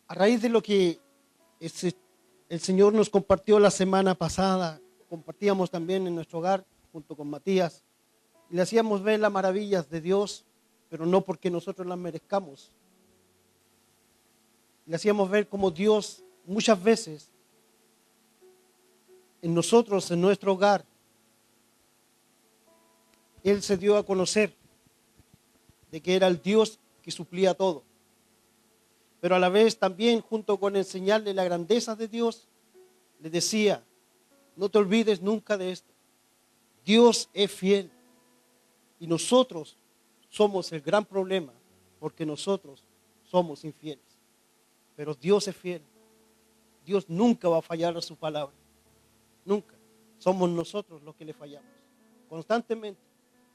A raíz de lo que el Señor nos compartió la semana pasada, compartíamos también en nuestro hogar junto con Matías, y le hacíamos ver las maravillas de Dios, pero no porque nosotros las merezcamos. Le hacíamos ver cómo Dios muchas veces en nosotros, en nuestro hogar, Él se dio a conocer de que era el Dios que suplía todo. Pero a la vez también, junto con enseñarle la grandeza de Dios, le decía, no te olvides nunca de esto. Dios es fiel y nosotros somos el gran problema porque nosotros somos infieles. Pero Dios es fiel. Dios nunca va a fallar a su palabra. Nunca. Somos nosotros los que le fallamos. Constantemente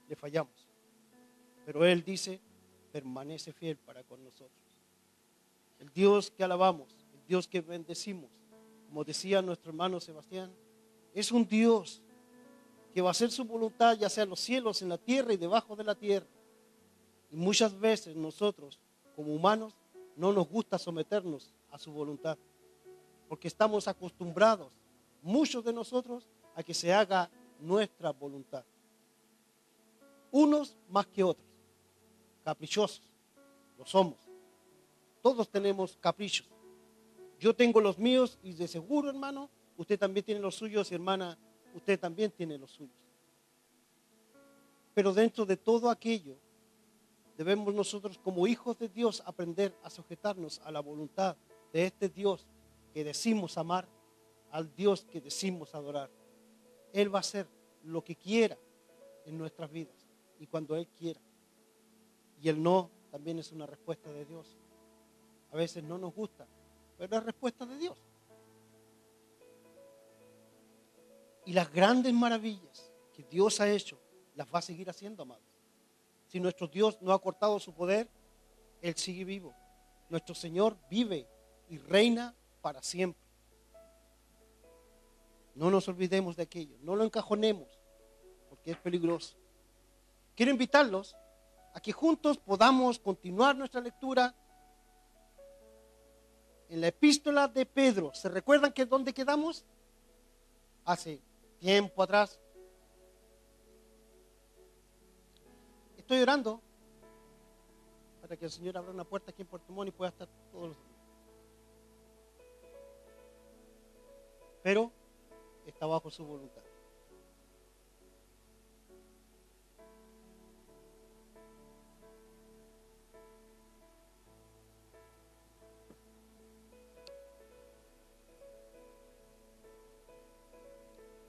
le fallamos. Pero Él dice, permanece fiel para con nosotros. El Dios que alabamos, el Dios que bendecimos, como decía nuestro hermano Sebastián, es un Dios que va a hacer su voluntad, ya sea en los cielos, en la tierra y debajo de la tierra. Y muchas veces nosotros, como humanos, no nos gusta someternos a su voluntad, porque estamos acostumbrados, muchos de nosotros, a que se haga nuestra voluntad. Unos más que otros, caprichosos, lo somos. Todos tenemos caprichos. Yo tengo los míos y de seguro, hermano, usted también tiene los suyos y hermana, usted también tiene los suyos. Pero dentro de todo aquello, debemos nosotros como hijos de Dios aprender a sujetarnos a la voluntad de este Dios que decimos amar, al Dios que decimos adorar. Él va a hacer lo que quiera en nuestras vidas y cuando Él quiera. Y el no también es una respuesta de Dios. A veces no nos gusta, pero es respuesta de Dios. Y las grandes maravillas que Dios ha hecho, las va a seguir haciendo, amados. Si nuestro Dios no ha cortado su poder, Él sigue vivo. Nuestro Señor vive y reina para siempre. No nos olvidemos de aquello, no lo encajonemos, porque es peligroso. Quiero invitarlos a que juntos podamos continuar nuestra lectura en la epístola de Pedro. ¿Se recuerdan que dónde quedamos? Hace tiempo atrás. Estoy orando para que el Señor abra una puerta aquí en Puerto Montt y pueda estar todos los días. Pero está bajo su voluntad.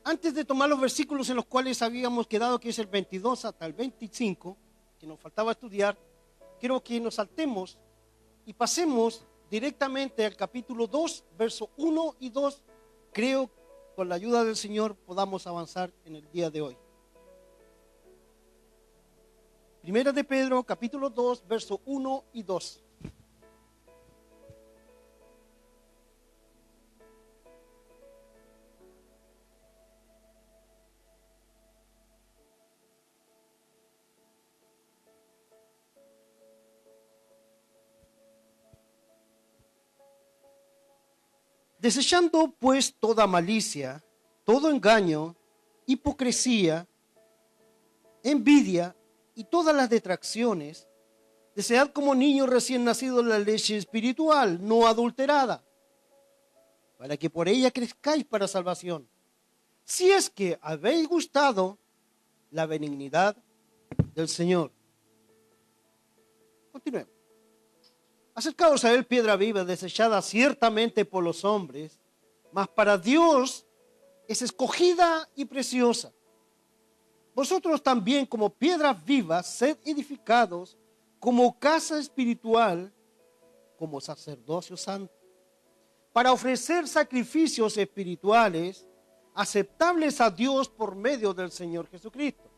Antes de tomar los versículos en los cuales habíamos quedado, que es el 22 hasta el 25, que nos faltaba estudiar, quiero que nos saltemos y pasemos directamente al capítulo 2, versos 1 y 2. Creo que con la ayuda del Señor podamos avanzar en el día de hoy. Primera de Pedro, capítulo 2, versos 1 y 2. Desechando pues toda malicia, todo engaño, hipocresía, envidia y todas las detracciones, desead como niños recién nacidos la leche espiritual, no adulterada, para que por ella crezcáis para salvación. Si es que habéis gustado la benignidad del Señor. Continuemos. Acercaos a Él, piedra viva, desechada ciertamente por los hombres, mas para Dios es escogida y preciosa. Vosotros también, como piedras vivas, sed edificados como casa espiritual, como sacerdocio santo, para ofrecer sacrificios espirituales aceptables a Dios por medio del Señor Jesucristo.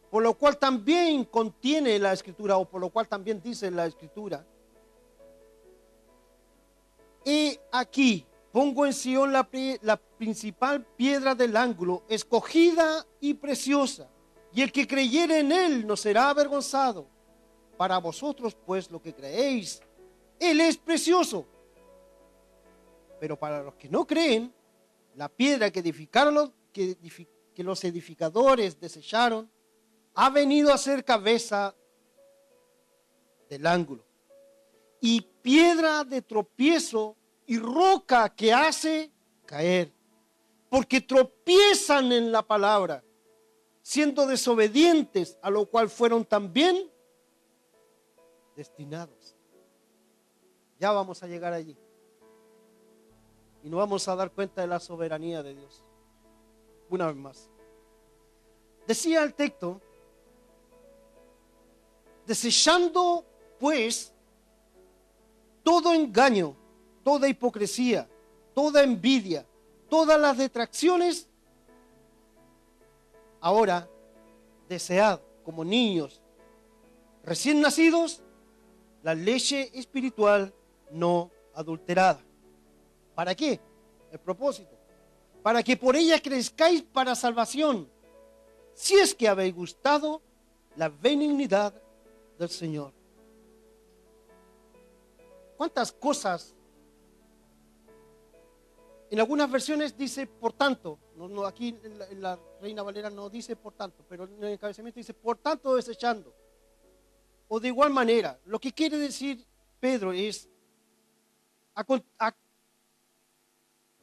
Por lo cual también contiene la Escritura, o por lo cual también dice la Escritura: he aquí, pongo en Sión la principal piedra del ángulo, escogida y preciosa, y el que creyere en Él no será avergonzado. Para vosotros, pues, lo que creéis Él es precioso. Pero para los que no creen, la piedra que que los edificadores desecharon, ha venido a ser cabeza del ángulo, y piedra de tropiezo y roca que hace caer, porque tropiezan en la palabra, siendo desobedientes, a lo cual fueron también destinados. Ya vamos a llegar allí. Y nos vamos a dar cuenta de la soberanía de Dios. Una vez más. Decía el texto, desechando pues todo engaño, toda hipocresía, toda envidia, todas las detracciones, ahora desead como niños recién nacidos la leche espiritual no adulterada. ¿Para qué? El propósito. Para que por ella crezcáis para salvación, si es que habéis gustado la benignidad del Señor. ¿Cuántas cosas? En algunas versiones dice por tanto, aquí en la Reina Valera no dice por tanto, pero en el encabezamiento dice por tanto desechando. O de igual manera, lo que quiere decir Pedro es,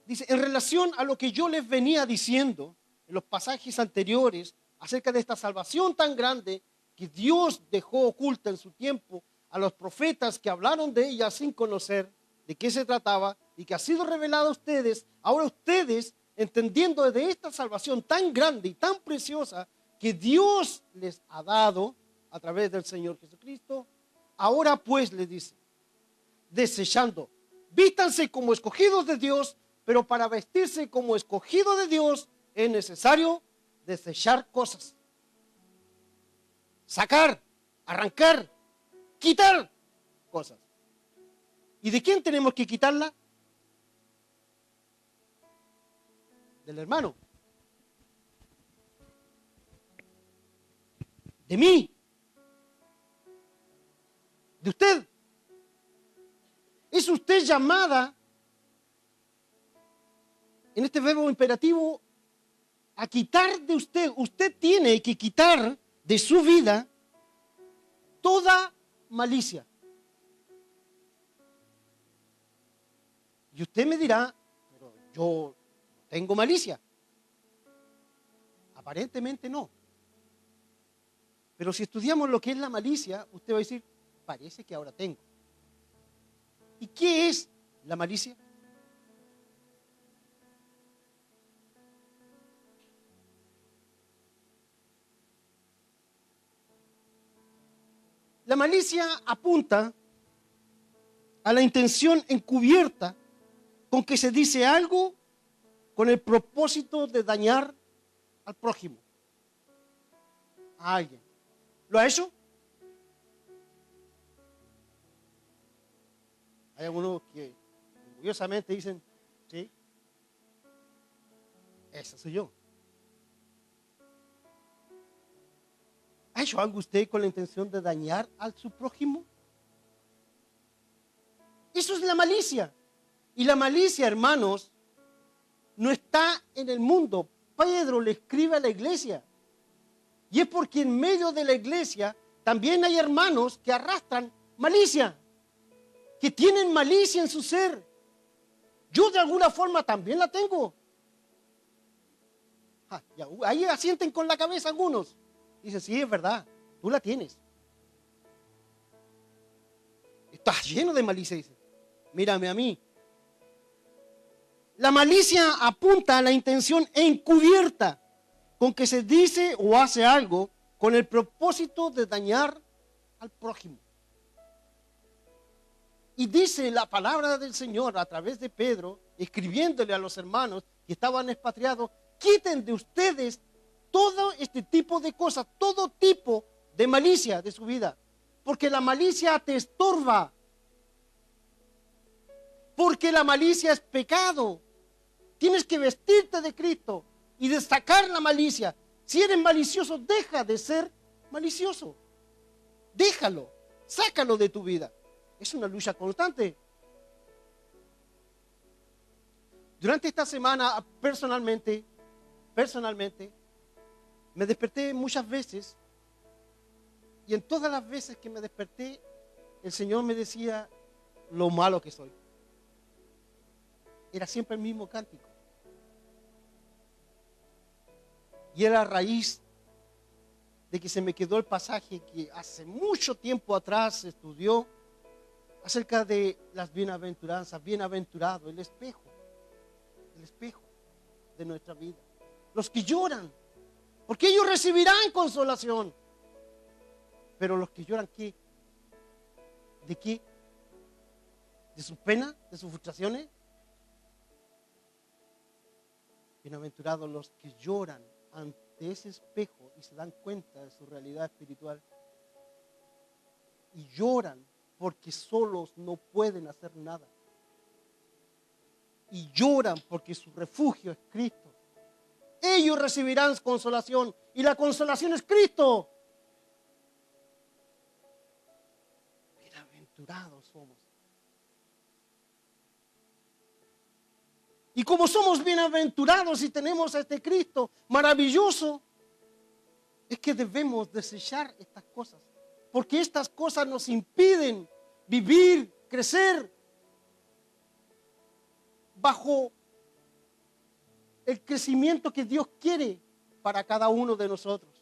dice, en relación a lo que yo les venía diciendo en los pasajes anteriores acerca de esta salvación tan grande que Dios dejó oculta en su tiempo a los profetas que hablaron de ella sin conocer de qué se trataba y que ha sido revelada a ustedes, ahora ustedes, entendiendo de esta salvación tan grande y tan preciosa que Dios les ha dado a través del Señor Jesucristo, ahora pues les dice, desechando, vístanse como escogidos de Dios, pero para vestirse como escogido de Dios es necesario desechar cosas. Sacar, arrancar, quitar cosas. ¿Y de quién tenemos que quitarla? Del hermano. De mí. De usted. ¿Es usted llamada en este verbo imperativo a quitar de usted? Usted tiene que quitar de su vida toda malicia. Y usted me dirá, pero yo tengo malicia. Aparentemente no. Pero si estudiamos lo que es la malicia, usted va a decir, parece que ahora tengo. ¿Y qué es la malicia? La malicia apunta a la intención encubierta con que se dice algo con el propósito de dañar al prójimo, a alguien. ¿Lo ha hecho? Hay algunos que orgullosamente dicen, sí, esa soy yo. ¿Ha hecho algo usted con la intención de dañar a su prójimo? Eso es la malicia. Y la malicia, hermanos, no está en el mundo. Pedro le escribe a la iglesia. Y es porque en medio de la iglesia también hay hermanos que arrastran malicia, que tienen malicia en su ser. Yo de alguna forma también la tengo. Ahí asienten con la cabeza algunos. Dicen, sí, es verdad, tú la tienes. Estás lleno de malicia, dice. Mírame a mí. La malicia apunta a la intención encubierta con que se dice o hace algo con el propósito de dañar al prójimo. Y dice la palabra del Señor a través de Pedro, escribiéndole a los hermanos que estaban expatriados, quiten de ustedes todo este tipo de cosas, todo tipo de malicia de su vida, porque la malicia te estorba, porque la malicia es pecado. Tienes que vestirte de Cristo y destacar la malicia. Si eres malicioso, deja de ser malicioso. Déjalo, sácalo de tu vida. Es una lucha constante. Durante esta semana, personalmente, me desperté muchas veces y en todas las veces que me desperté, el Señor me decía lo malo que soy. Era siempre el mismo cántico. Y era a raíz de que se me quedó el pasaje que hace mucho tiempo atrás se estudió acerca de las bienaventuranzas. Bienaventurado, el espejo de nuestra vida. Los que lloran, porque ellos recibirán consolación. Pero los que lloran, ¿qué? ¿De qué? ¿De sus penas? ¿De sus frustraciones? Bienaventurados los que lloran ante ese espejo y se dan cuenta de su realidad espiritual. Y lloran porque solos no pueden hacer nada. Y lloran porque su refugio es Cristo. Ellos recibirán consolación y la consolación es Cristo. Bienaventurados somos. Y como somos bienaventurados y tenemos a este Cristo maravilloso, es que debemos desechar estas cosas. Porque estas cosas nos impiden vivir, crecer bajo el crecimiento que Dios quiere para cada uno de nosotros.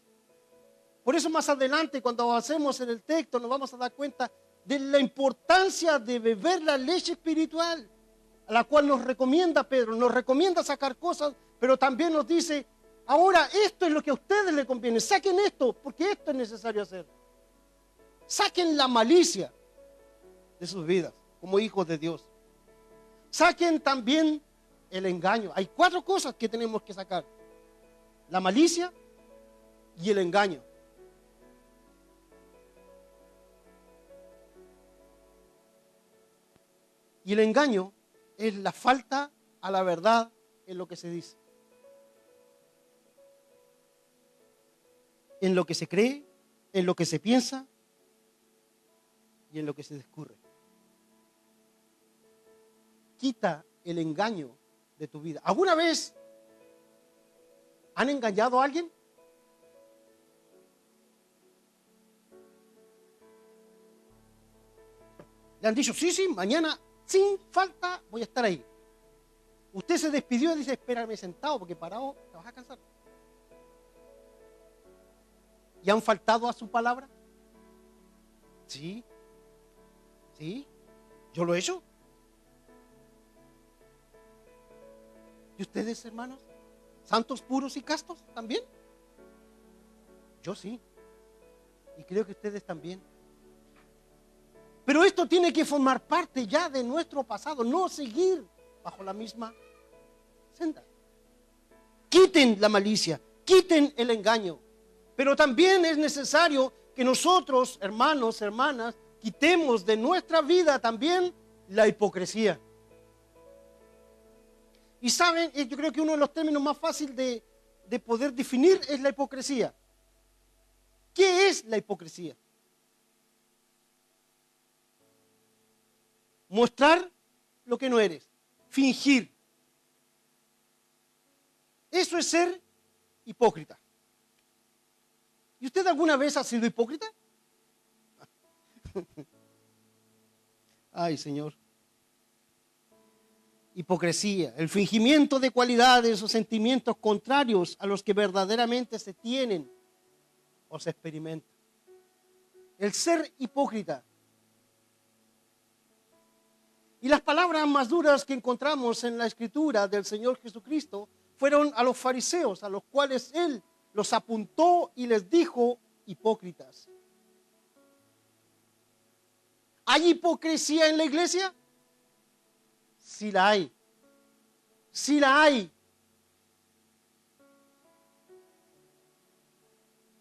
Por eso más adelante, cuando avancemos en el texto, nos vamos a dar cuenta de la importancia de beber la leche espiritual, a la cual nos recomienda Pedro. Nos recomienda sacar cosas, pero también nos dice, ahora esto es lo que a ustedes les conviene. Saquen esto, porque esto es necesario hacer. Saquen la malicia de sus vidas como hijos de Dios. Saquen también el engaño. Hay 4 cosas que tenemos que sacar: la malicia y el engaño. Y el engaño es la falta a la verdad en lo que se dice, en lo que se cree, en lo que se piensa y en lo que se discurre. Quita el engaño de tu vida. ¿Alguna vez han engañado a alguien? Le han dicho, sí, mañana sin falta voy a estar ahí. Usted se despidió y dice, espérame sentado porque parado te vas a cansar. ¿Y han faltado a su palabra? Sí, yo lo he hecho. ¿Y ustedes, hermanos? ¿Santos, puros y castos también? Yo sí. Y creo que ustedes también. Pero esto tiene que formar parte ya de nuestro pasado, no seguir bajo la misma senda. Quiten la malicia, quiten el engaño. Pero también es necesario que nosotros, hermanos, hermanas, quitemos de nuestra vida también la hipocresía. Y saben, yo creo que uno de los términos más fáciles de poder definir es la hipocresía. ¿Qué es la hipocresía? Mostrar lo que no eres, fingir. Eso es ser hipócrita. ¿Y usted alguna vez ha sido hipócrita? Ay, Señor. Hipocresía, el fingimiento de cualidades o sentimientos contrarios a los que verdaderamente se tienen o se experimentan. El ser hipócrita. Y las palabras más duras que encontramos en la Escritura del Señor Jesucristo fueron a los fariseos, a los cuales Él los apuntó y les dijo hipócritas. ¿Hay hipocresía en la iglesia? Sí la hay. Sí la hay.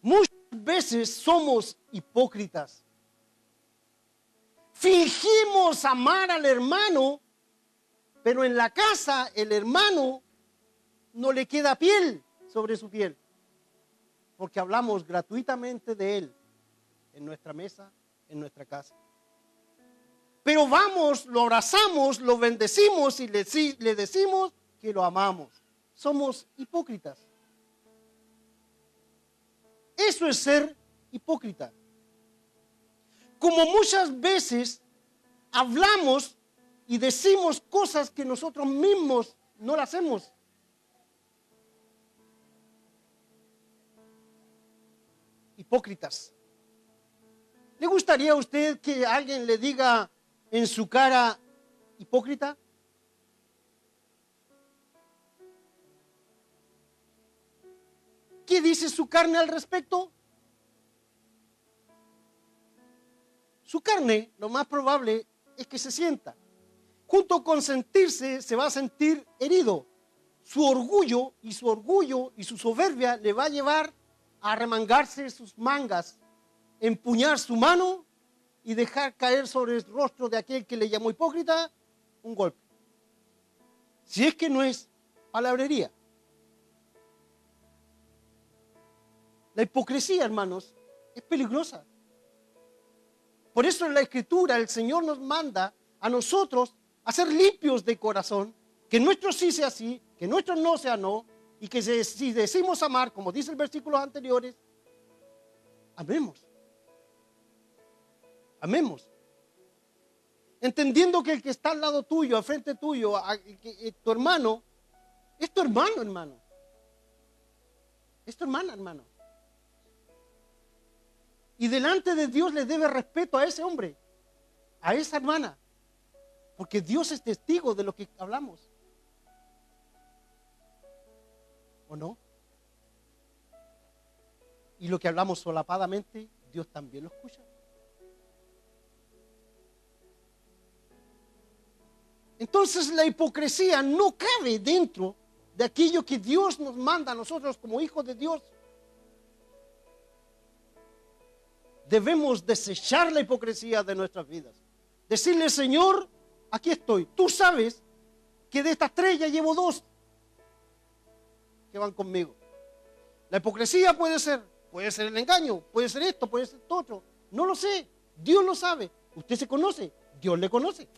Muchas veces somos hipócritas. Fingimos amar al hermano, pero en la casa el hermano no le queda piel sobre su piel, porque hablamos gratuitamente de él en nuestra mesa, en nuestra casa. Pero vamos, lo abrazamos, lo bendecimos y le decimos que lo amamos. Somos hipócritas. Eso es ser hipócrita. Como muchas veces hablamos y decimos cosas que nosotros mismos no las hacemos. Hipócritas. ¿Le gustaría a usted que alguien le diga en su cara hipócrita? ¿Qué dice su carne al respecto? Su carne, lo más probable es que se sienta. Junto con sentirse, se va a sentir herido. Su orgullo y su soberbia le va a llevar a remangarse sus mangas, empuñar su mano y dejar caer sobre el rostro de aquel que le llamó hipócrita un golpe. Si es que no es palabrería. La hipocresía, hermanos, es peligrosa. Por eso en la Escritura el Señor nos manda a nosotros a ser limpios de corazón, que nuestro sí sea sí, que nuestro no sea no, y que si decimos amar, como dice el versículo anteriores, amemos. Amemos. Entendiendo que el que está al lado tuyo, al frente tuyo, tu hermano, es tu hermano, hermano. Es tu hermana, hermano. Y delante de Dios le debe respeto a ese hombre, a esa hermana, porque Dios es testigo de lo que hablamos. ¿O no? Y lo que hablamos solapadamente, Dios también lo escucha. Entonces la hipocresía no cabe dentro de aquello que Dios nos manda a nosotros como hijos de Dios. Debemos desechar la hipocresía de nuestras vidas. Decirle, Señor, aquí estoy. Tú sabes que de estas 3 ya llevo 2 que van conmigo. La hipocresía puede ser el engaño, puede ser esto, puede ser esto otro. No lo sé, Dios lo sabe. Usted se conoce, Dios le conoce.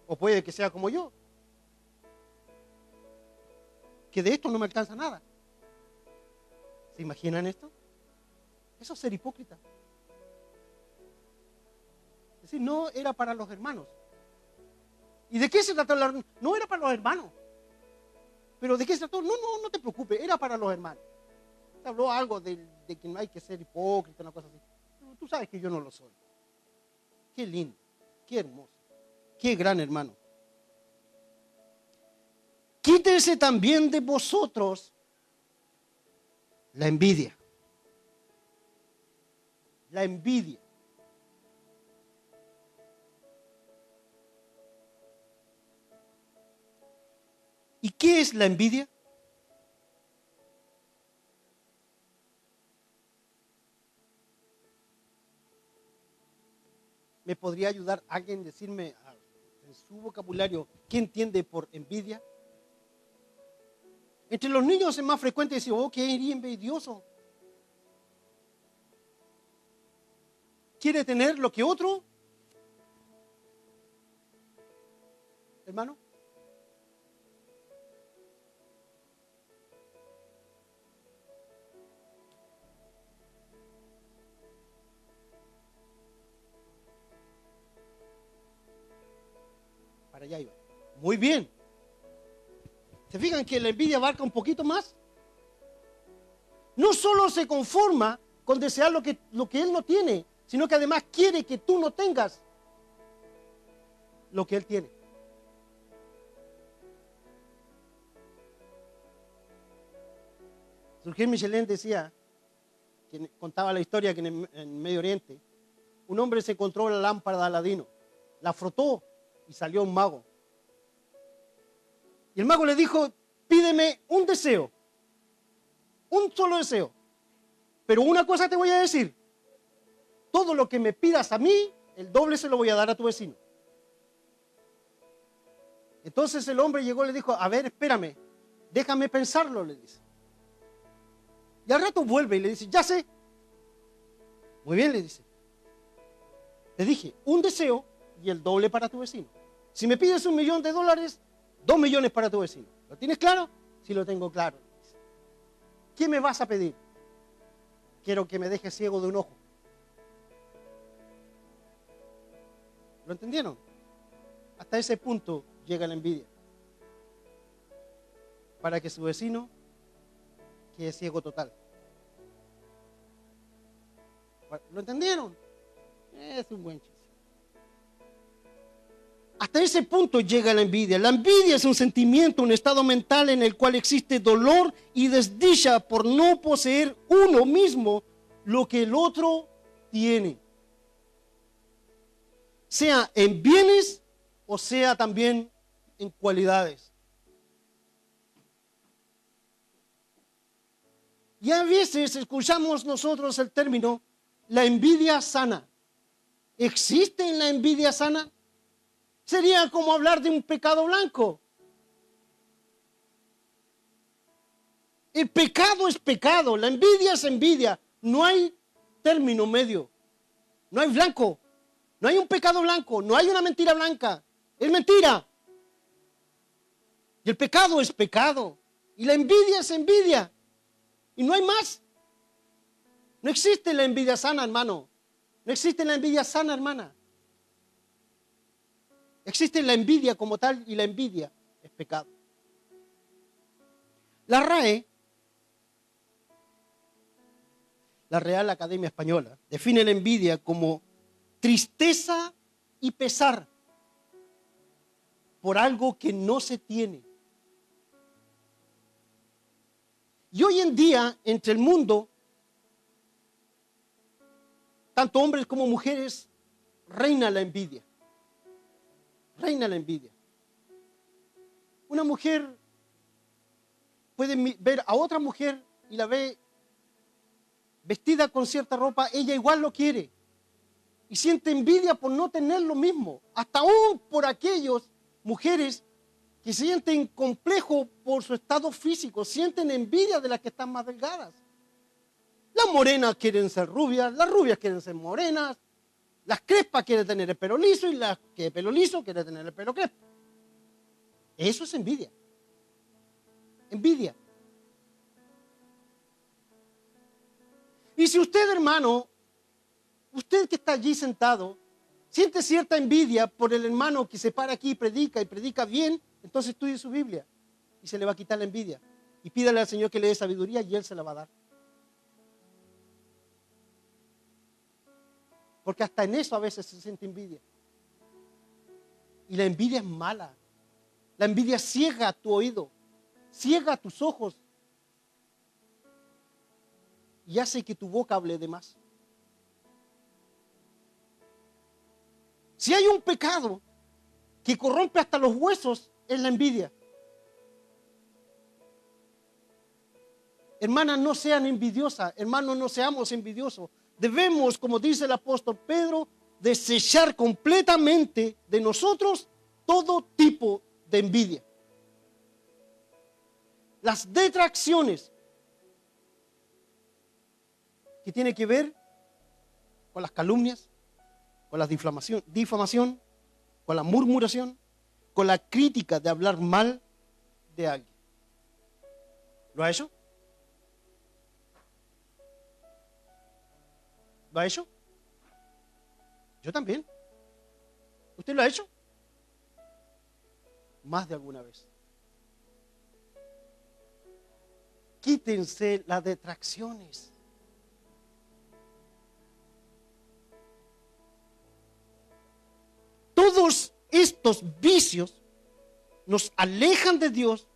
O puede que sea como yo, que de esto no me alcanza nada. ¿Se imaginan esto? Eso es ser hipócrita. Es decir, no era para los hermanos. ¿Y de qué se trató? No era para los hermanos. ¿Pero de qué se trató? No te preocupes, era para los hermanos. Se habló algo de que no hay que ser hipócrita, una cosa así. Pero tú sabes que yo no lo soy. Qué lindo, qué hermoso, qué gran hermano. Quítese también de vosotros la envidia. La envidia. ¿Y qué es la envidia? ¿Me podría ayudar alguien a decirme en su vocabulario qué entiende por envidia? Entre los niños es más frecuente decir, oh, qué envidioso. ¿Quiere tener lo que otro? Hermano. Para allá iba. Muy bien. ¿Se fijan que la envidia abarca un poquito más? No solo se conforma con desear lo que él no tiene, sino que además quiere que tú no tengas lo que él tiene. Surgir Michelin decía, que contaba la historia que en Medio Oriente, un hombre se encontró la lámpara de Aladino, la frotó y salió un mago. Y el mago le dijo, pídeme un deseo, un solo deseo, pero una cosa te voy a decir, todo lo que me pidas a mí, el doble se lo voy a dar a tu vecino. Entonces el hombre llegó y le dijo, a ver, espérame, déjame pensarlo, le dice. Y al rato vuelve y le dice, ya sé. Muy bien, le dice. Te dije, un deseo y el doble para tu vecino. Si me pides $1.000.000, 2 millones para tu vecino. ¿Lo tienes claro? Sí, lo tengo claro. ¿Qué me vas a pedir? Quiero que me dejes ciego de un ojo. ¿Lo entendieron? Hasta ese punto llega la envidia. Para que su vecino quede ciego total. ¿Lo entendieron? Es un buen chiste. Hasta ese punto llega la envidia. La envidia es un sentimiento, un estado mental en el cual existe dolor y desdicha por no poseer uno mismo lo que el otro tiene. Sea en bienes o sea también en cualidades. Y a veces escuchamos nosotros el término la envidia sana. ¿Existe la envidia sana? Sería como hablar de un pecado blanco. El pecado es pecado, la envidia es envidia. No hay término medio. No hay blanco. No hay un pecado blanco. No hay una mentira blanca. Es mentira. Y el pecado es pecado. Y la envidia es envidia. Y no hay más. No existe la envidia sana, hermano. No existe la envidia sana, hermana. Existe la envidia como tal y la envidia es pecado. La RAE, la Real Academia Española, define la envidia como tristeza y pesar por algo que no se tiene. Y hoy en día, entre el mundo, tanto hombres como mujeres, reina la envidia. Reina la envidia. Una mujer puede ver a otra mujer y la ve vestida con cierta ropa, ella igual lo quiere. Y siente envidia por no tener lo mismo. Hasta aún por aquellas mujeres que sienten complejo por su estado físico, sienten envidia de las que están más delgadas. Las morenas quieren ser rubias, las rubias quieren ser morenas, las crespas quieren tener el pelo liso y las que pelo liso quieren tener el pelo crespo. Eso es envidia. Envidia. Y si usted, hermano, usted que está allí sentado, siente cierta envidia por el hermano que se para aquí y predica bien, entonces estudie su Biblia y se le va a quitar la envidia. Y pídale al Señor que le dé sabiduría y Él se la va a dar. Porque hasta en eso a veces se siente envidia. Y la envidia es mala. La envidia ciega tu oído, ciega tus ojos y hace que tu boca hable de más. Si hay un pecado que corrompe hasta los huesos, es la envidia. Hermanas, no sean envidiosas. Hermanos, no seamos envidiosos. Debemos, como dice el apóstol Pedro, desechar completamente de nosotros todo tipo de envidia. Las detracciones que tienen que ver con las calumnias, con la difamación, con la murmuración, con la crítica de hablar mal de alguien. ¿Lo ha hecho? ¿Lo ha hecho? Yo también. ¿Usted lo ha hecho? Más de alguna vez. Quítense las detracciones. Todos estos vicios nos alejan de Dios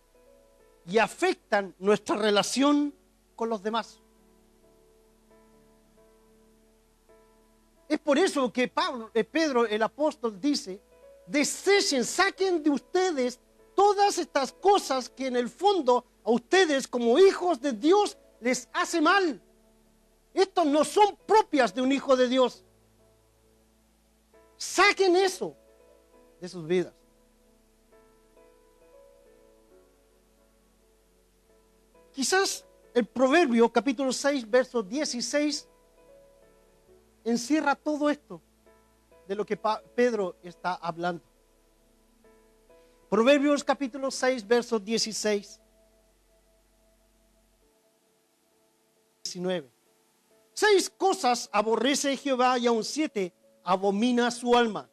y afectan nuestra relación con los demás. Es por eso que Pedro, el apóstol, dice: desechen, saquen de ustedes todas estas cosas que en el fondo a ustedes como hijos de Dios les hace mal. Estas no son propias de un hijo de Dios. Saquen eso de sus vidas. Quizás el Proverbio capítulo 6, verso 16 encierra todo esto. de lo que Pedro está hablando. Proverbios capítulo 6, versos 16. 19. 6 cosas aborrece Jehová y aun 7 abomina su alma.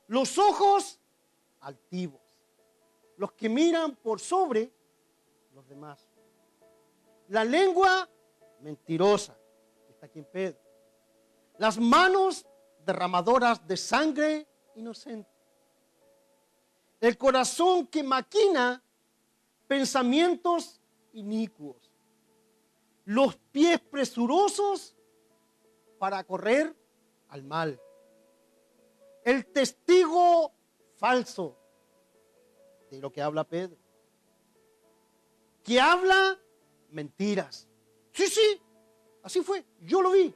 Los ojos altivos, los que miran por sobre los demás. La lengua mentirosa, que está aquí en Pedro. Las manos derramadoras de sangre inocente. El corazón que maquina pensamientos inicuos. Los pies presurosos para correr al mal. El testigo falso, de lo que habla Pedro, que habla mentiras. Sí, así fue, yo lo vi.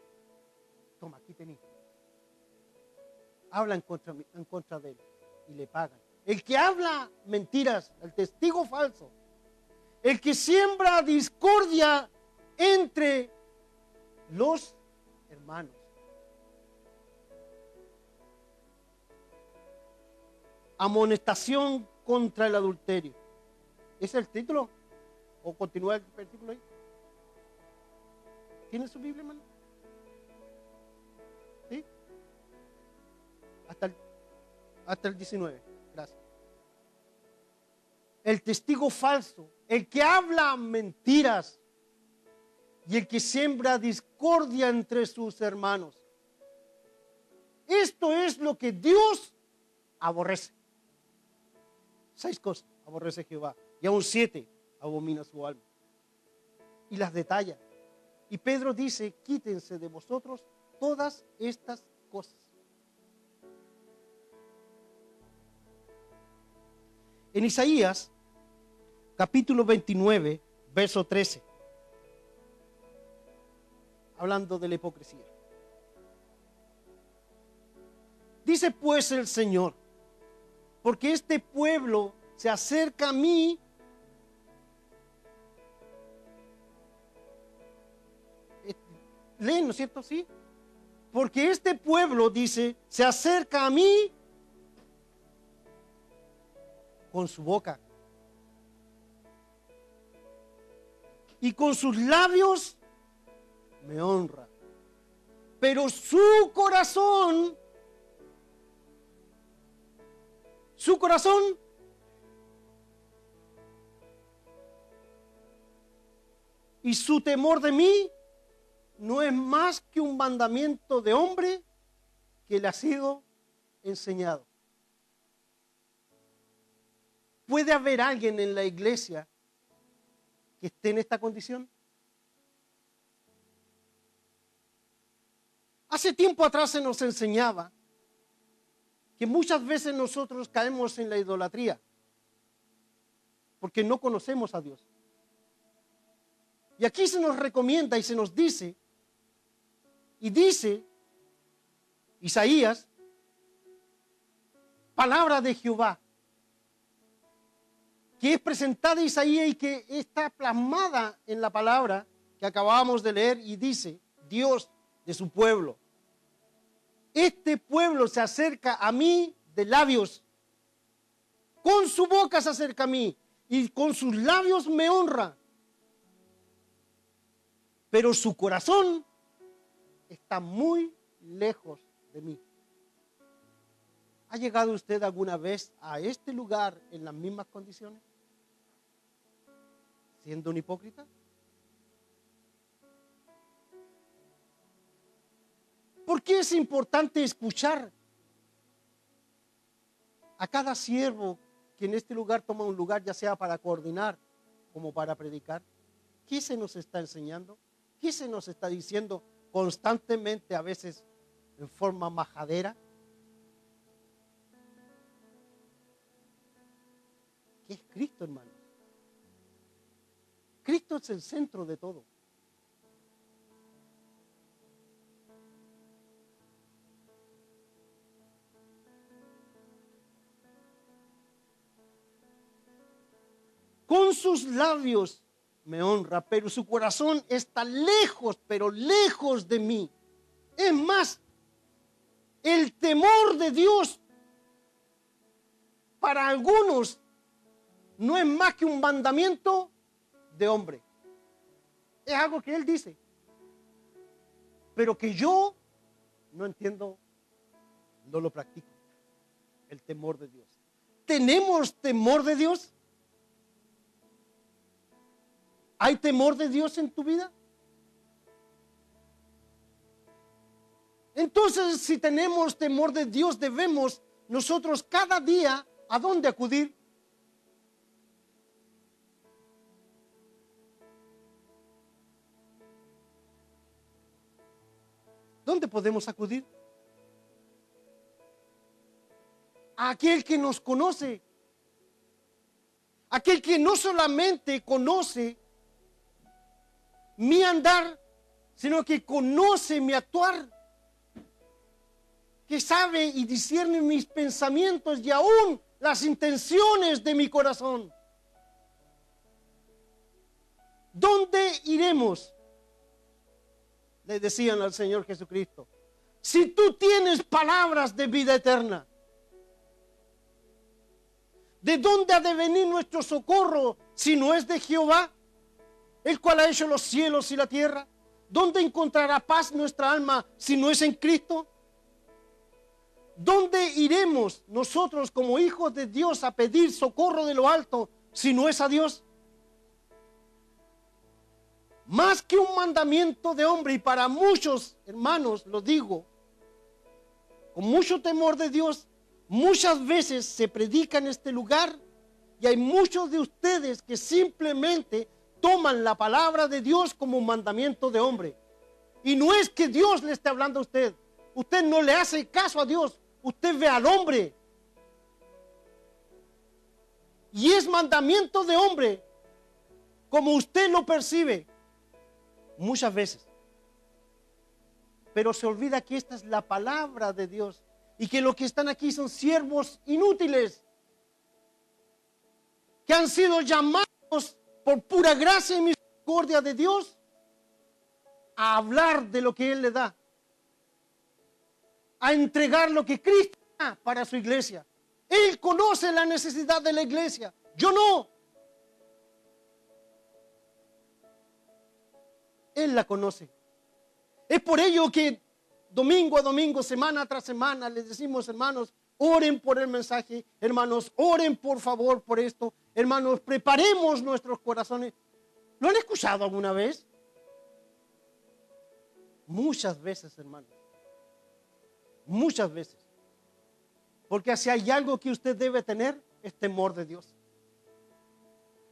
Toma, aquí tenés. Habla en contra de él y le pagan. El que habla mentiras, el testigo falso, el que siembra discordia entre los hermanos. Amonestación contra el adulterio. ¿Ese es el título? ¿O continúa el versículo ahí? ¿Tiene su Biblia, hermano? ¿Sí? Hasta el 19. Gracias. El testigo falso, el que habla mentiras y el que siembra discordia entre sus hermanos. Esto es lo que Dios aborrece. 6 cosas aborrece Jehová y aún 7 abomina su alma. Y las detalla. Y Pedro dice, quítense de vosotros todas estas cosas. En Isaías, capítulo 29, verso 13, hablando de la hipocresía. Dice pues el Señor, porque este pueblo se acerca a mí leen, ¿no es cierto? Sí. Porque este pueblo, dice, se acerca a mí con su boca y con sus labios me honra, pero su corazón y su temor de mí no es más que un mandamiento de hombre que le ha sido enseñado. ¿Puede haber alguien en la iglesia que esté en esta condición? Hace tiempo atrás se nos enseñaba que muchas veces nosotros caemos en la idolatría porque no conocemos a Dios. Y aquí se nos recomienda y se nos dice, y dice Isaías, palabra de Jehová, que es presentada a Isaías y que está plasmada en la palabra que acabamos de leer, y dice, Dios de su pueblo. Este pueblo se acerca a mí de labios, con su boca se acerca a mí, y con sus labios me honra. Pero su corazón está muy lejos de mí. ¿Ha llegado usted alguna vez a este lugar en las mismas condiciones? ¿Siendo un hipócrita? ¿Por qué es importante escuchar a cada siervo que en este lugar toma un lugar, ya sea para coordinar como para predicar? ¿Qué se nos está enseñando? ¿Qué se nos está diciendo constantemente, a veces en forma majadera? ¿Qué es Cristo, hermanos? Cristo es el centro de todo. Con sus labios me honra, pero su corazón está lejos, pero lejos de mí. Es más, El temor de Dios para algunos no es más que un mandamiento de hombre. Es algo que Él dice, pero que yo no entiendo, no lo practico. El temor de Dios. ¿Tenemos temor de Dios? ¿Hay temor de Dios en tu vida? Entonces, si tenemos temor de Dios, debemos nosotros cada día, ¿a dónde acudir? ¿Dónde podemos acudir? A aquel que nos conoce, aquel que no solamente conoce mi andar, sino que conoce mi actuar, que sabe y discierne mis pensamientos y aún las intenciones de mi corazón. ¿Dónde iremos? Le decían al Señor Jesucristo. Si tú tienes palabras de vida eterna, ¿de dónde ha de venir nuestro socorro si no es de Jehová, el cual ha hecho los cielos y la tierra? ¿Dónde encontrará paz nuestra alma si no es en Cristo? ¿Dónde iremos nosotros como hijos de Dios a pedir socorro de lo alto si no es a Dios? Más que un mandamiento de hombre, y para muchos hermanos lo digo, con mucho temor de Dios, muchas veces se predica en este lugar y hay muchos de ustedes que simplemente toman la palabra de Dios como un mandamiento de hombre. Y no es que Dios le esté hablando a usted. Usted no le hace caso a Dios. Usted ve al hombre. Y es mandamiento de hombre como usted lo percibe muchas veces. Pero se olvida que esta es la palabra de Dios y que los que están aquí son siervos inútiles que han sido llamados por pura gracia y misericordia de Dios a hablar de lo que Él le da, a entregar lo que Cristo da para su iglesia. Él conoce la necesidad de la iglesia, yo no. Él la conoce. Es por ello que domingo a domingo, semana tras semana, les decimos, hermanos, oren por el mensaje, hermanos, oren por favor por esto, hermanos, preparemos nuestros corazones. ¿Lo han escuchado alguna vez? Muchas veces, hermanos. Muchas veces. Porque si hay algo que usted debe tener, es temor de Dios.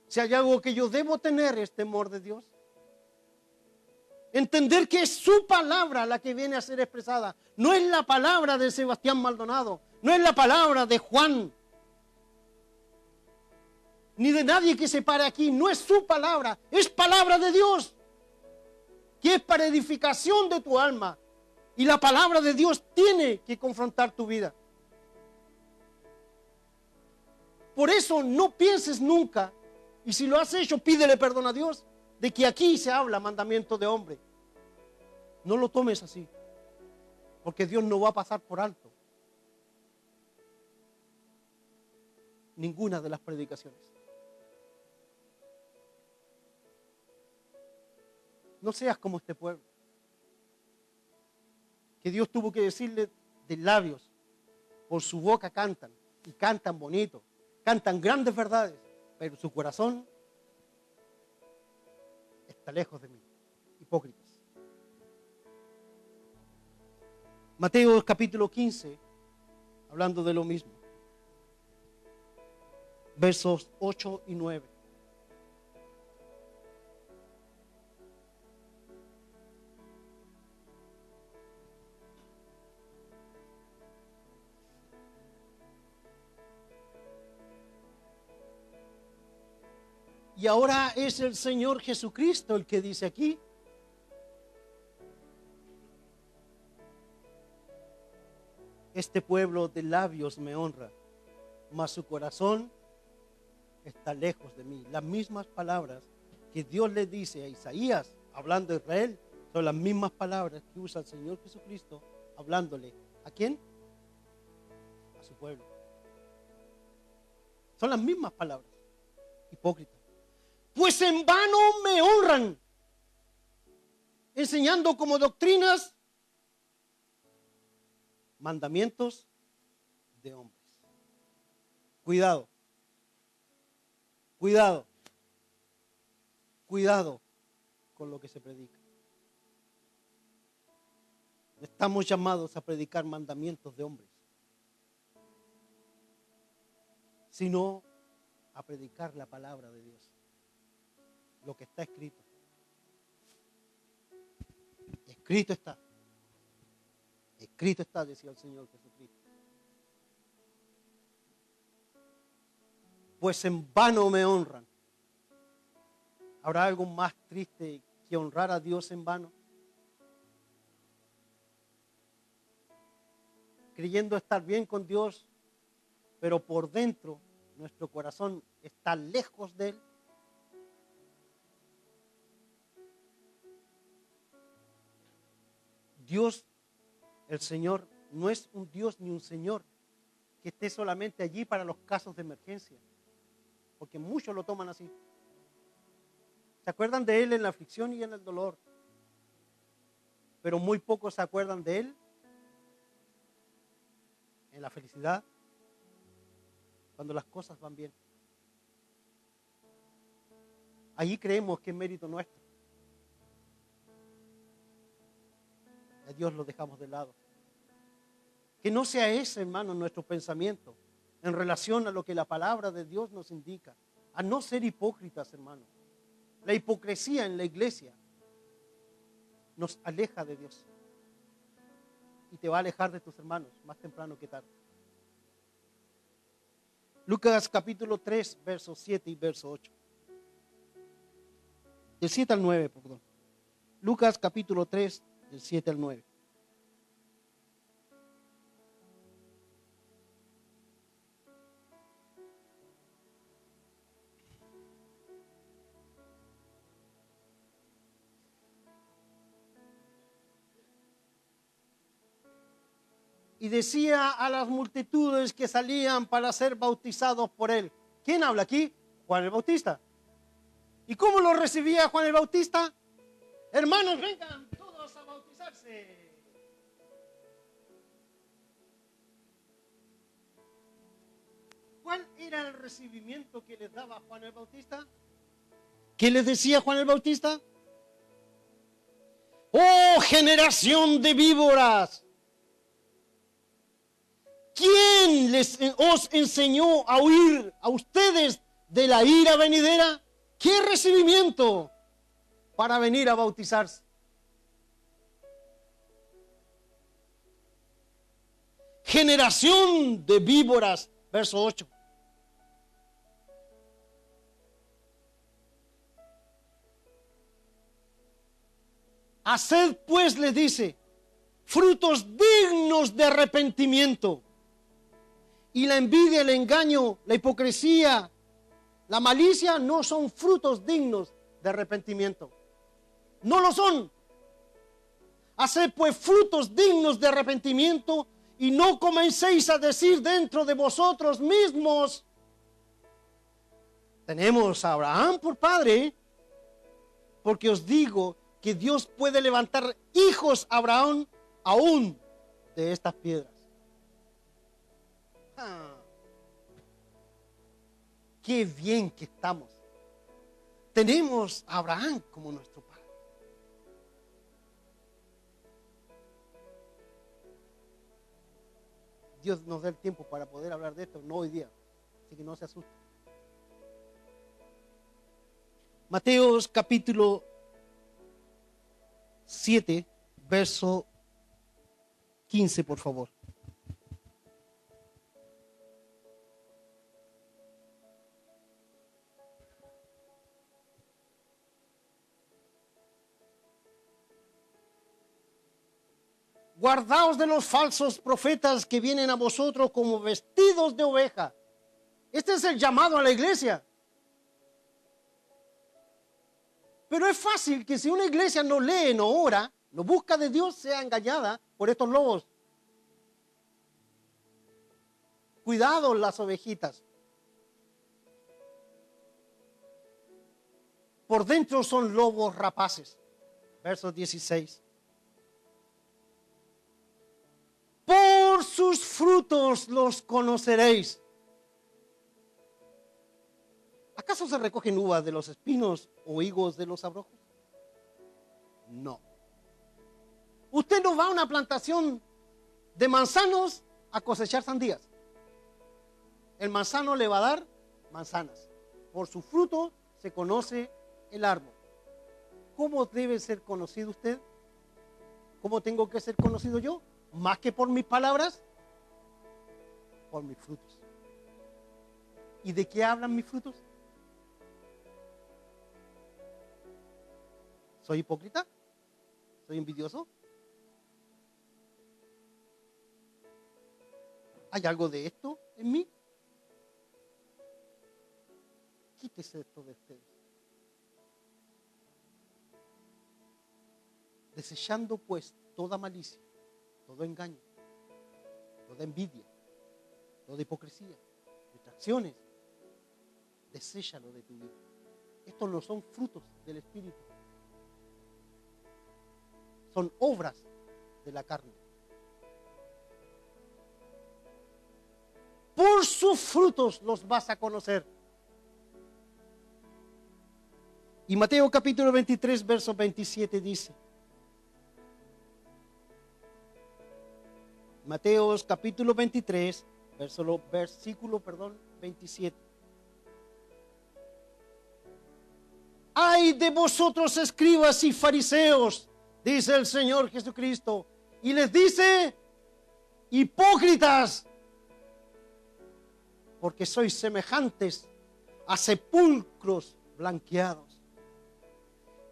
Si hay algo que yo debo tener, es temor de Dios. Entender que es su palabra la que viene a ser expresada. No es la palabra de Sebastián Maldonado. No es la palabra de Juan. Ni de nadie que se pare aquí. No es su palabra. Es palabra de Dios. Que es para edificación de tu alma. Y la palabra de Dios tiene que confrontar tu vida. Por eso no pienses nunca, y si lo has hecho, pídele perdón a Dios, de que aquí se habla mandamiento de hombre. No lo tomes así, porque Dios no va a pasar por alto ninguna de las predicaciones. No seas como este pueblo, que Dios tuvo que decirle de labios, por su boca cantan, y cantan bonito, cantan grandes verdades, pero su corazón está lejos de mí. Hipócritas. Mateo capítulo 15, hablando de lo mismo. Versos 8 y 9. Y ahora es el Señor Jesucristo el que dice aquí: este pueblo de labios me honra, mas su corazón está lejos de mí. Las mismas palabras que Dios le dice a Isaías, hablando a Israel, son las mismas palabras que usa el Señor Jesucristo, hablándole ¿A quién? A su pueblo. Son las mismas palabras. Hipócritas. Pues en vano me honran, enseñando como doctrinas mandamientos de hombres. Cuidado. Cuidado. Cuidado con lo que se predica. Estamos llamados a predicar mandamientos de hombres, sino a predicar la palabra de Dios, lo que está escrito. Escrito está. Escrito está, decía el Señor Jesucristo. Pues en vano me honran. ¿Habrá algo más triste que honrar a Dios en vano? Creyendo estar bien con Dios, pero por dentro nuestro corazón está lejos de Él. Dios, el Señor, no es un Dios ni un Señor que esté solamente allí para los casos de emergencia, porque muchos lo toman así. Se acuerdan de Él en la aflicción y en el dolor, pero muy pocos se acuerdan de Él en la felicidad, cuando las cosas van bien. Allí creemos que es mérito nuestro. A Dios lo dejamos de lado. Que no sea ese, hermano, nuestro pensamiento en relación a lo que la palabra de Dios nos indica. A no ser hipócritas, hermano. La hipocresía en la iglesia nos aleja de Dios. Y te va a alejar de tus hermanos, más temprano que tarde. Lucas capítulo 3, versos 7 y verso 8. Del 7 al 9, perdón. Lucas capítulo 3, del 7 al 9. Y decía a las multitudes que salían para ser bautizados por él. ¿Quién habla aquí? Juan el Bautista. ¿Y cómo lo recibía Juan el Bautista? Hermanos, vengan todos a bautizarse. ¿Cuál era el recibimiento que les daba Juan el Bautista? ¿Qué les decía Juan el Bautista? ¡Oh, generación de víboras! ¿Quién os enseñó a huir a ustedes de la ira venidera? ¿Qué recibimiento para venir a bautizarse? Generación de víboras, verso 8. Haced pues, les dice, frutos dignos de arrepentimiento. Y la envidia, el engaño, la hipocresía, la malicia no son frutos dignos de arrepentimiento. No lo son. Haced pues frutos dignos de arrepentimiento y no comencéis a decir dentro de vosotros mismos, tenemos a Abraham por padre, porque os digo que Dios puede levantar hijos a Abraham aún de estas piedras. Qué bien que estamos. Tenemos a Abraham como nuestro padre. Dios nos da el tiempo para poder hablar de esto, no hoy día. Así que no se asusten. Mateos capítulo 7, verso 15, por favor. Guardaos de los falsos profetas que vienen a vosotros como vestidos de oveja. Este es el llamado a la iglesia. Pero es fácil que si una iglesia no lee, no ora, no busca de Dios, sea engañada por estos lobos. cuidado las ovejitas. Por dentro son lobos rapaces. Verso 16. Por sus frutos los conoceréis. ¿Acaso se recogen uvas de los espinos o higos de los abrojos? No. Usted no va a una plantación de manzanos a cosechar sandías. El manzano le va a dar manzanas. Por su fruto se conoce el árbol. ¿Cómo debe ser conocido usted? ¿Cómo tengo que ser conocido yo? Más que por mis palabras, por mis frutos. ¿Y de qué hablan mis frutos? ¿Soy hipócrita? ¿Soy envidioso? ¿Hay algo de esto en mí? Quítese esto de ustedes. Desechando pues toda malicia, todo engaño, toda envidia, toda hipocresía, distracciones, deséchalo de tu vida. Estos no son frutos del Espíritu, son obras de la carne. Por sus frutos los vas a conocer. Y Mateo capítulo 23, verso 27 dice, Mateo capítulo 23, versículo 27. Ay de vosotros escribas y fariseos, dice el Señor Jesucristo, y les dice, hipócritas, porque sois semejantes a sepulcros blanqueados,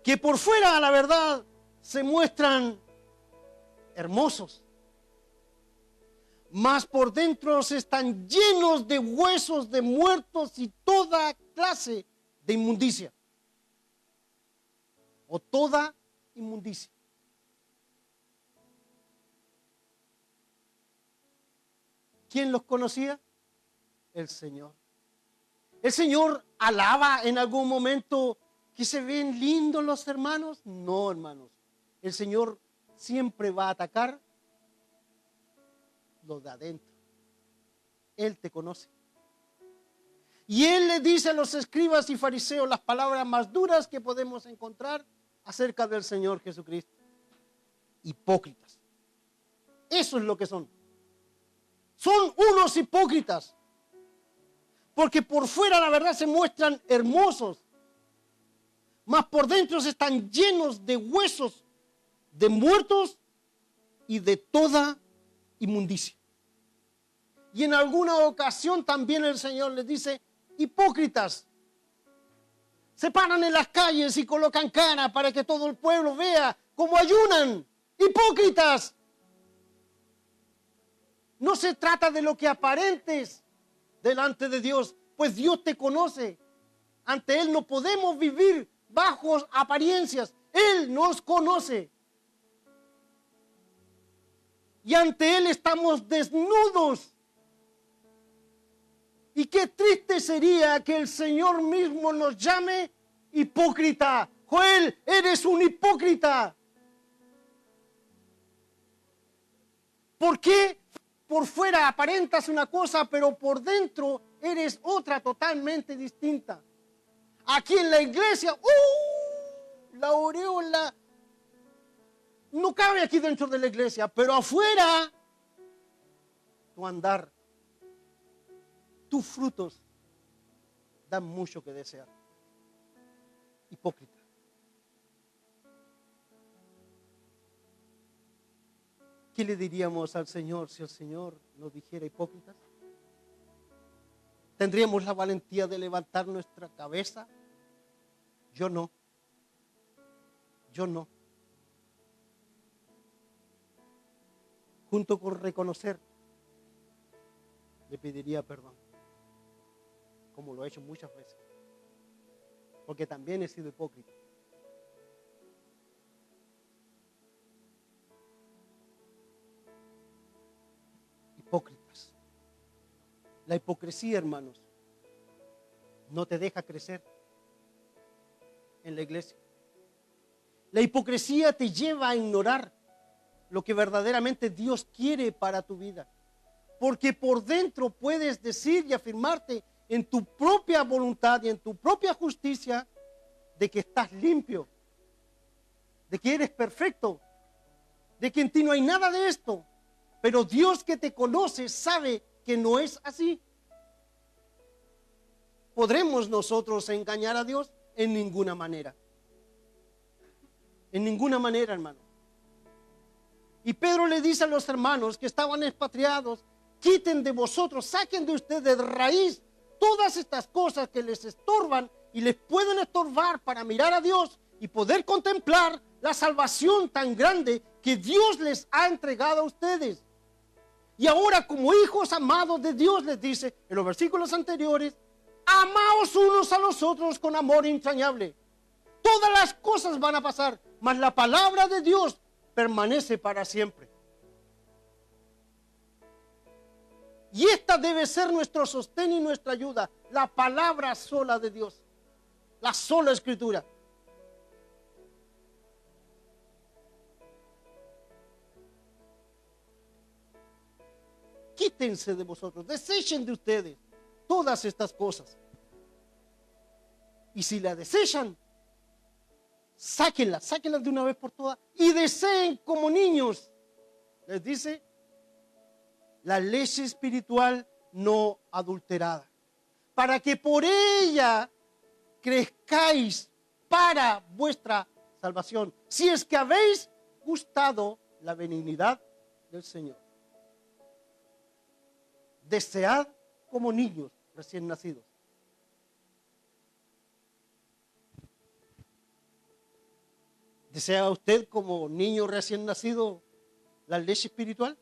que por fuera, a la verdad, se muestran hermosos, mas por dentro están llenos de huesos de muertos y toda clase de inmundicia. O toda inmundicia. ¿Quién los conocía? El Señor. ¿El Señor alaba en algún momento que se ven lindos los hermanos? No, hermanos. El Señor siempre va a atacar lo de adentro. Él te conoce. Y Él le dice a los escribas y fariseos las palabras más duras que podemos encontrar acerca del Señor Jesucristo. Hipócritas. Eso es lo que son. Son unos hipócritas. Porque por fuera, la verdad, se muestran hermosos, mas por dentro están llenos de huesos, de muertos y de toda inmundicia. Y en alguna ocasión también el Señor les dice, hipócritas, se paran en las calles y colocan cara para que todo el pueblo vea cómo ayunan. Hipócritas. No se trata de lo que aparentes delante de Dios, pues Dios te conoce. Ante Él no podemos vivir bajo apariencias. Él nos conoce. Y ante Él estamos desnudos. Y qué triste sería que el Señor mismo nos llame hipócrita. Joel, eres un hipócrita. ¿Por qué por fuera aparentas una cosa, pero por dentro eres otra totalmente distinta? Aquí en la iglesia, la aureola no cabe aquí dentro de la iglesia, pero afuera, tu andar, tus frutos dan mucho que desear. Hipócrita. ¿Qué le diríamos al Señor si el Señor nos dijera hipócritas? ¿Tendríamos la valentía de levantar nuestra cabeza? Yo no. Yo no. Junto con reconocer, le pediría perdón, como lo he hecho muchas veces, porque también he sido hipócrita. Hipócritas. La hipocresía, hermanos, no te deja crecer en la iglesia. La hipocresía te lleva a ignorar lo que verdaderamente Dios quiere para tu vida. Porque por dentro puedes decir y afirmarte en tu propia voluntad y en tu propia justicia de que estás limpio, de que eres perfecto, de que en ti no hay nada de esto. Pero Dios que te conoce sabe que no es así. ¿Podremos nosotros engañar a Dios? En ninguna manera. En ninguna manera, hermano. Y Pedro le dice a los hermanos que estaban expatriados: quiten de vosotros, saquen de ustedes de raíz todas estas cosas que les estorban y les pueden estorbar para mirar a Dios y poder contemplar la salvación tan grande que Dios les ha entregado a ustedes. Y ahora, como hijos amados de Dios, les dice en los versículos anteriores: amaos unos a los otros con amor entrañable. Todas las cosas van a pasar, mas la palabra de Dios permanece para siempre. Y esta debe ser nuestro sostén y nuestra ayuda, la palabra sola de Dios, la sola escritura. Quítense de vosotros, desechen de ustedes todas estas cosas. Y si la desechan, sáquenlas de una vez por todas y deseen como niños, les dice, la leche espiritual no adulterada, para que por ella crezcáis para vuestra salvación, si es que habéis gustado la benignidad del Señor. Desead como niños recién nacidos. ¿Desea usted como niño recién nacido la leche espiritual?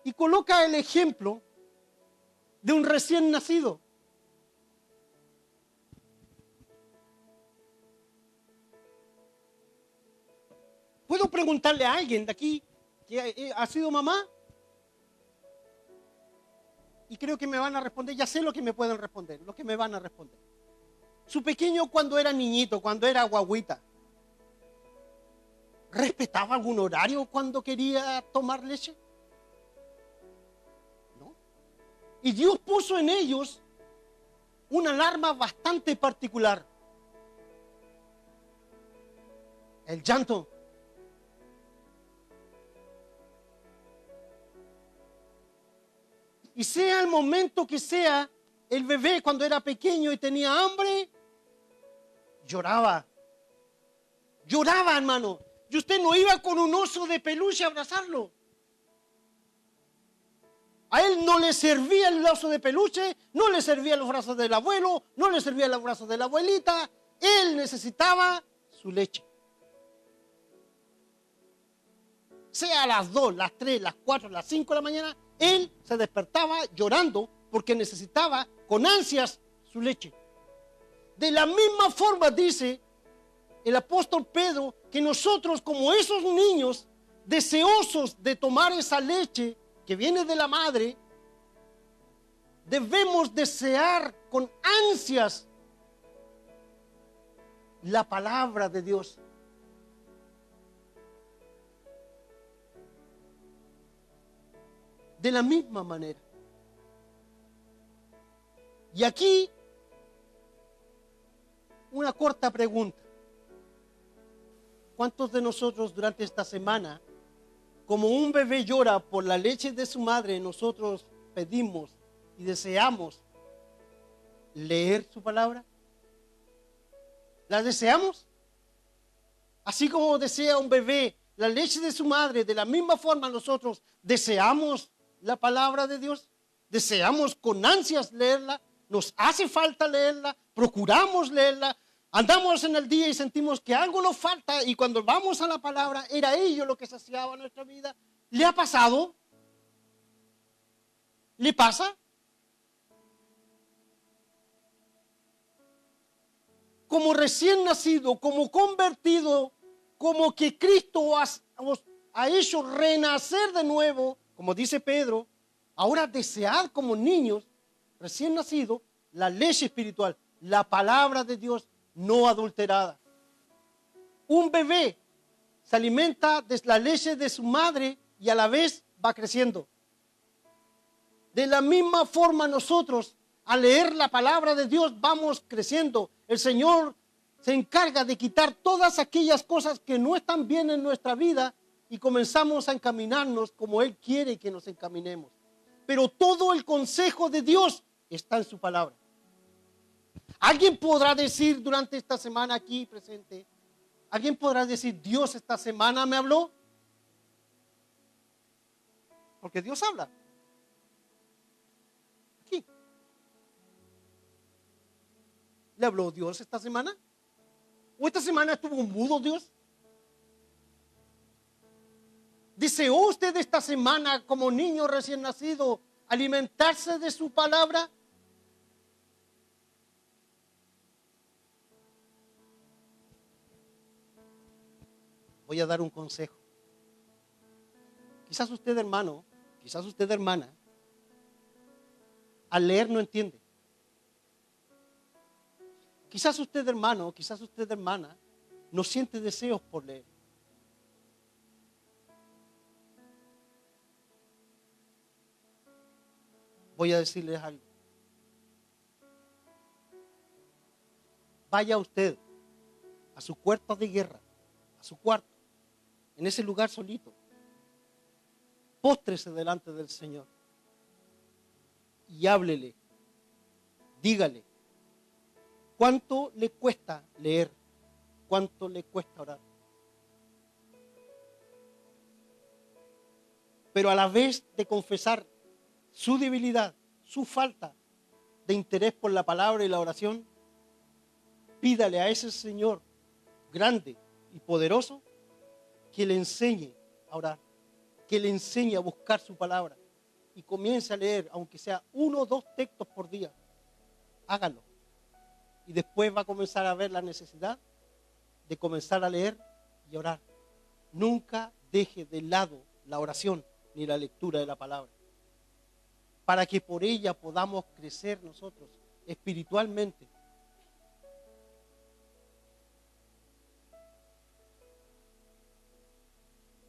Y coloca el ejemplo de un recién nacido. ¿Puedo preguntarle a alguien de aquí que ha sido mamá? Y creo que me van a responder, ya sé lo que me pueden responder, lo que me van a responder. Su pequeño, cuando era niñito, cuando era guagüita, ¿respetaba algún horario cuando quería tomar leche? ¿No? Y Dios puso en ellos una alarma bastante particular: el llanto. Y sea el momento que sea, el bebé cuando era pequeño y tenía hambre, lloraba. Lloraba, hermano. Y usted no iba con un oso de peluche a abrazarlo. A él no le servía el oso de peluche, no le servían los brazos del abuelo, no le servían los brazos de la abuelita. Él necesitaba su leche. Sea a las 2, las 3, las 4, las 5 de la mañana, él se despertaba llorando porque necesitaba con ansias su leche. De la misma forma dice el apóstol Pedro que nosotros, como esos niños deseosos de tomar esa leche que viene de la madre, debemos desear con ansias la palabra de Dios. De la misma manera. Y aquí una corta pregunta. ¿Cuántos de nosotros durante esta semana, como un bebé llora por la leche de su madre, nosotros pedimos y deseamos leer su palabra? ¿La deseamos? Así como desea un bebé la leche de su madre, de la misma forma nosotros deseamos la palabra de Dios, deseamos con ansias leerla, nos hace falta leerla, procuramos leerla, andamos en el día y sentimos que algo nos falta y cuando vamos a la palabra era ello lo que saciaba nuestra vida. ¿Le ha pasado? ¿Le pasa? Como recién nacido, como convertido, como que Cristo os ha hecho renacer de nuevo, como dice Pedro, ahora desead como niños recién nacidos la leche espiritual, la palabra de Dios no adulterada. Un bebé se alimenta de la leche de su madre y a la vez va creciendo. De la misma forma nosotros, al leer la palabra de Dios, vamos creciendo. El Señor se encarga de quitar todas aquellas cosas que no están bien en nuestra vida y comenzamos a encaminarnos como Él quiere que nos encaminemos. Pero todo el consejo de Dios está en su palabra. ¿Alguien podrá decir durante esta semana aquí presente? ¿Alguien podrá decir, Dios esta semana me habló? Porque Dios habla. Aquí. ¿Le habló Dios esta semana? ¿O esta semana estuvo mudo Dios? ¿Deseó usted esta semana como niño recién nacido alimentarse de su palabra? Voy a dar un consejo. Quizás usted, hermano, quizás usted, hermana, al leer no entiende. Quizás usted, hermano, quizás usted, hermana, no siente deseos por leer. Voy a decirles algo. Vaya usted a su cuarto de guerra, a su cuarto, en ese lugar solito. Póstrese delante del Señor y háblele. Dígale cuánto le cuesta leer, cuánto le cuesta orar. Pero a la vez de confesar su debilidad, su falta de interés por la palabra y la oración, pídale a ese Señor grande y poderoso que le enseñe a orar, que le enseñe a buscar su palabra y comience a leer, aunque sea 1 o 2 textos por día. Hágalo. Y después va a comenzar a ver la necesidad de comenzar a leer y orar. Nunca deje de lado la oración ni la lectura de la palabra, para que por ella podamos crecer nosotros espiritualmente.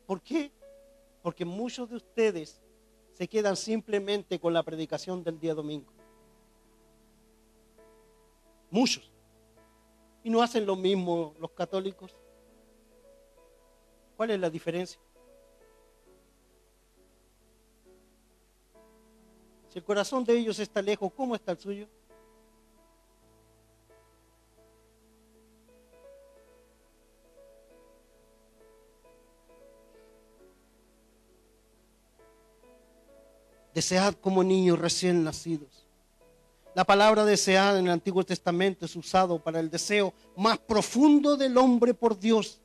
¿Por qué? Porque muchos de ustedes se quedan simplemente con la predicación del día domingo. Muchos. Y no hacen lo mismo los católicos. ¿Cuál es la diferencia? Si el corazón de ellos está lejos, ¿cómo está el suyo? Desead como niños recién nacidos. La palabra desear en el Antiguo Testamento es usado para el deseo más profundo del hombre por Dios.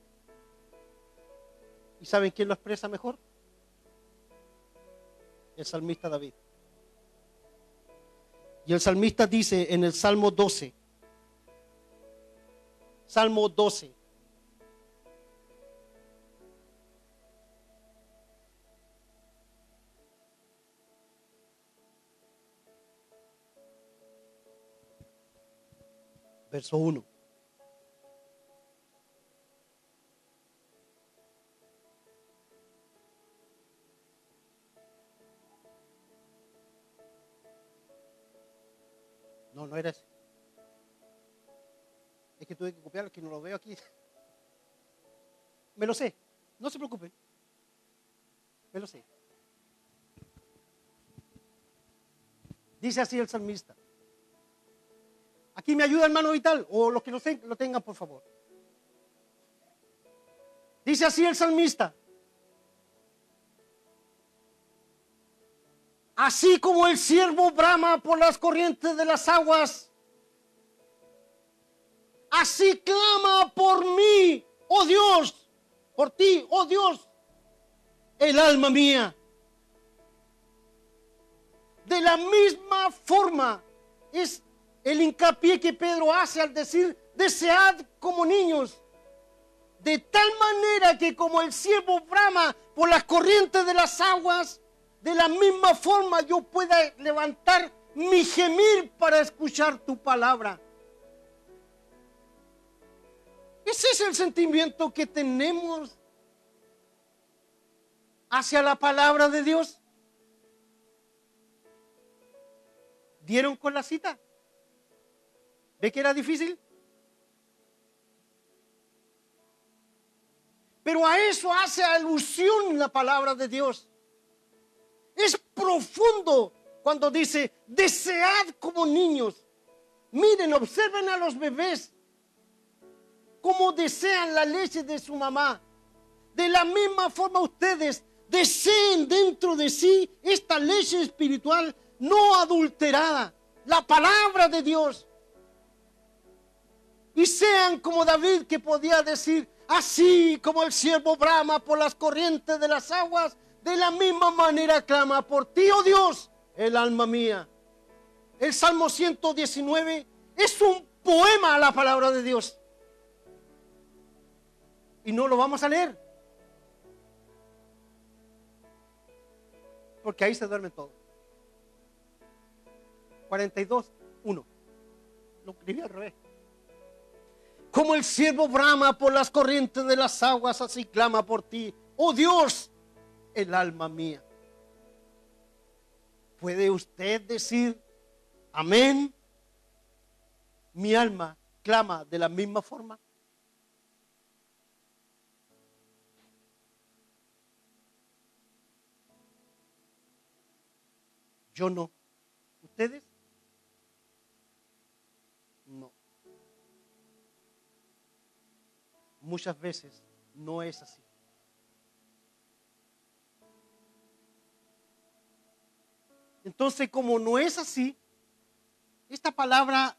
¿Y saben quién lo expresa mejor? El salmista David. Y el salmista dice en el Salmo 12, Salmo 12, verso 1. No, no era ese. Es que tuve que copiarlo, que no lo veo aquí. Me lo sé, no se preocupen. Me lo sé. Dice así el salmista. Aquí me ayuda hermano Vital, o los que lo tengan, por favor. Dice así el salmista. Así como el ciervo brama por las corrientes de las aguas, así clama por mí, oh Dios, por ti, oh Dios, el alma mía. De la misma forma es el hincapié que Pedro hace al decir, desead como niños De tal manera que como el siervo brama por las corrientes de las aguas, de la misma forma yo pueda levantar mi gemir para escuchar tu palabra. Ese es el sentimiento que tenemos hacia la palabra de Dios. ¿Dieron con la cita? ¿Ve que era difícil? Pero a eso hace alusión la palabra de Dios. Es profundo cuando dice, desead como niños. Miren, observen a los bebés, cómo desean la leche de su mamá. De la misma forma ustedes deseen dentro de sí esta leche espiritual no adulterada, la palabra de Dios. Y sean como David, que podía decir, así como el siervo brama por las corrientes de las aguas, de la misma manera clama por ti, oh Dios, el alma mía. El Salmo 119 es un poema a la palabra de Dios. Y no lo vamos a leer, porque ahí se duermen todos. 42:1. Lo escribí al revés. Como el siervo brama por las corrientes de las aguas, así clama por ti, oh Dios, el alma mía. ¿Puede usted decir amén? Mi alma clama de la misma forma. Yo no. ¿Ustedes? No. Muchas veces no es así. Entonces, como no es así, esta palabra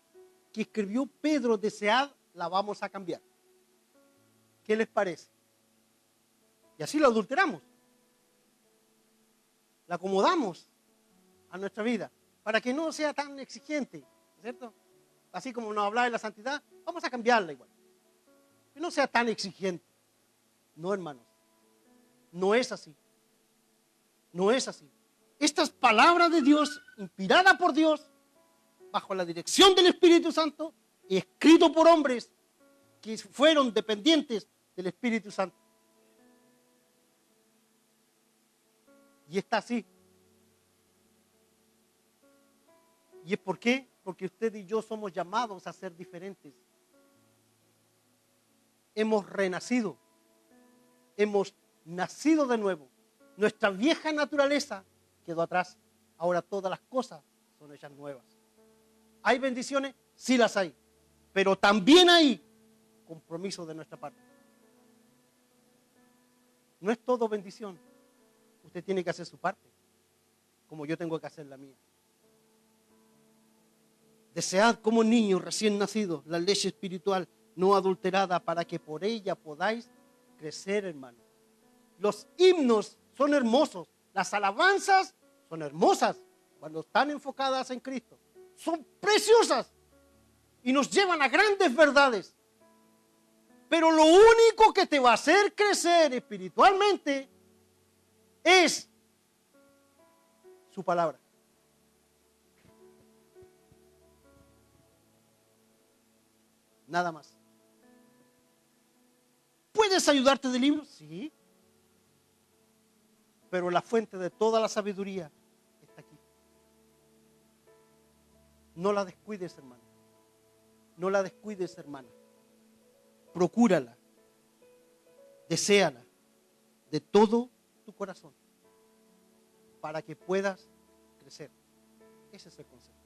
que escribió Pedro, desead, la vamos a cambiar. ¿Qué les parece? Y así lo adulteramos. La acomodamos a nuestra vida para que no sea tan exigente, ¿cierto? Así como nos hablaba de la santidad, vamos a cambiarla igual. Que no sea tan exigente. No, hermanos. No es así. No es así. Estas palabras de Dios, inspiradas por Dios, bajo la dirección del Espíritu Santo, y escrito por hombres que fueron dependientes del Espíritu Santo. Y está así. ¿Y es por qué? Porque usted y yo somos llamados a ser diferentes. Hemos renacido. Hemos nacido de nuevo. Nuestra vieja naturaleza quedó atrás. Ahora todas las cosas son hechas nuevas. ¿Hay bendiciones? Sí las hay. Pero también hay compromiso de nuestra parte. No es todo bendición. Usted tiene que hacer su parte, como yo tengo que hacer la mía. Desead como niños recién nacidos la leche espiritual no adulterada, para que por ella podáis crecer, hermano. Los himnos son hermosos, las alabanzas son hermosas cuando están enfocadas en Cristo. Son preciosas y nos llevan a grandes verdades. Pero lo único que te va a hacer crecer espiritualmente es su palabra. Nada más. ¿Puedes ayudarte de libros? Sí. Pero la fuente de toda la sabiduría está aquí. No la descuides, hermano. No la descuides, hermana. Procúrala. Deséala de todo tu corazón para que puedas crecer. Ese es el consejo.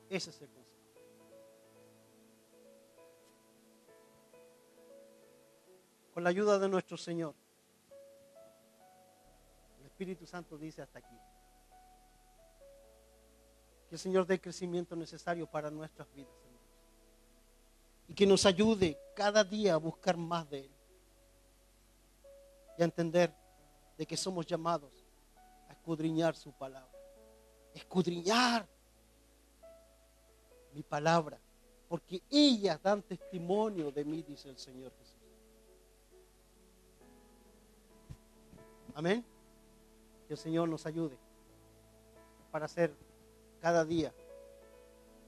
Ese es el consejo. Con la ayuda de nuestro Señor, el Espíritu Santo dice hasta aquí. Que el Señor dé el crecimiento necesario para nuestras vidas, hermanos. Y que nos ayude cada día a buscar más de Él. Y a entender de que somos llamados a escudriñar su palabra. Escudriñar mi palabra. porque ellas dan testimonio de mí, dice el Señor Jesús. Amén. Que el Señor nos ayude para ser cada día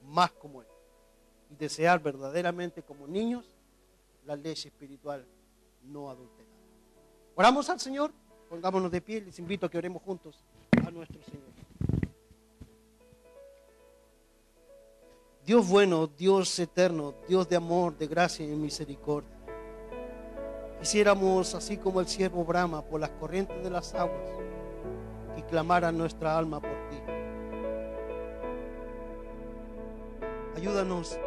más como Él y desear verdaderamente como niños la ley espiritual no adulterada. Oramos al Señor, pongámonos de pie, les invito a que oremos juntos a nuestro Señor. Dios bueno, Dios eterno, Dios de amor, de gracia y misericordia. Quisiéramos, así como el siervo brama por las corrientes de las aguas, que clamara nuestra alma por ti. Ayúdanos